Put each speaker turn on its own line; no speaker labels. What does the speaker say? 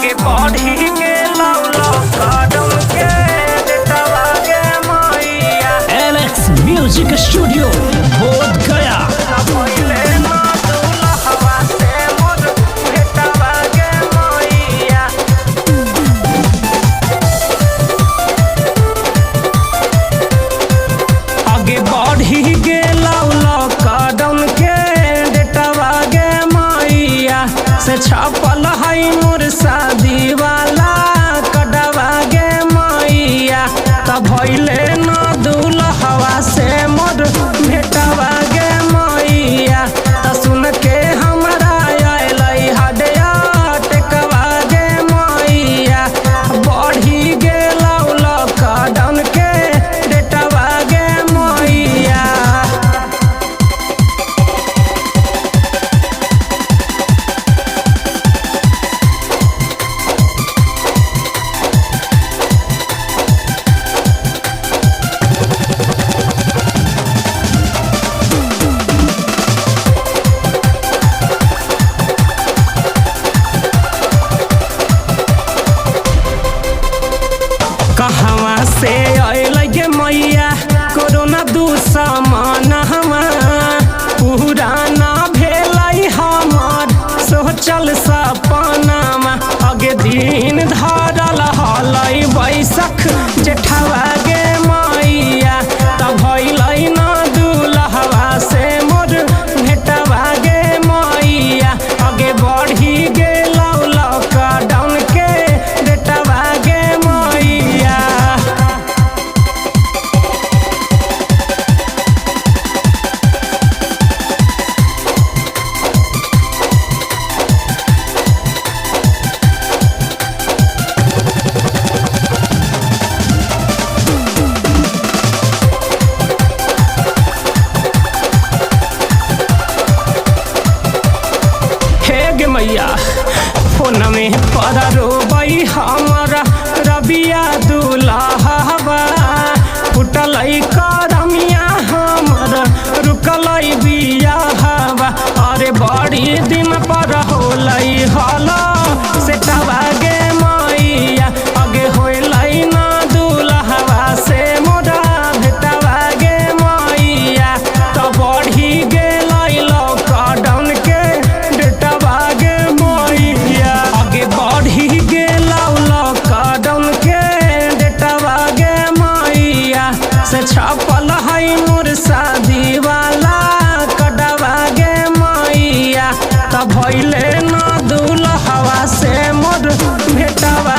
आगे बढ़ी के लौलो कदम के देतवा गे मैया।
एलेक्स म्यूजिक स्टूडियो बोध गया।
पहिले ना दुल्हवा से मोर भेटवा गे मैया। आगे बढ़ी के लौलो कदम के देतवा गे मैया। से छपल है मोर शादी वाला कदवा गे मैया। तब भइले ना दुल्हवा से मोर भेटवा गे मैया। त सुन के हमरा आइलै हडया टेकवा गे मैया। बढ़ी गेलौ लॉकडाउन के डेटवा गे मैया। कहवा से अइलै गे मैया कोरोना दुश्मनवा। पुराना भेलै हमर सोचल सपनामा। अगे दिन धरल हलै बैसख जेठवा गे मैया। तब भइलै ना दुल्हवा से मोर भेटवा गे मैया। अगे बढ़ी गेलौ लॉकडाउन के डेटवा गे मैया। हे गे मैया फोन में पर रोबै हमरा रबिया दुल्हवा। फुटलै करमिया हमर रुकलै बियाहवा। अरे बड़ी दिन पर होलै हलो सेटवा गे मैया। अगे होलै ना दुल्हवा से मोरा भेटवा गे मैया। त बढ़ी गेलै लॉकडाउन के डेटवा गे मैया। आगे बढ़ी गेलौ लॉकडाउन के डेटवा गे मैया। से छपल है मोर शादी वाला कदवा गे मैया। त भइले ना दुल्हवा से मोर भेटवा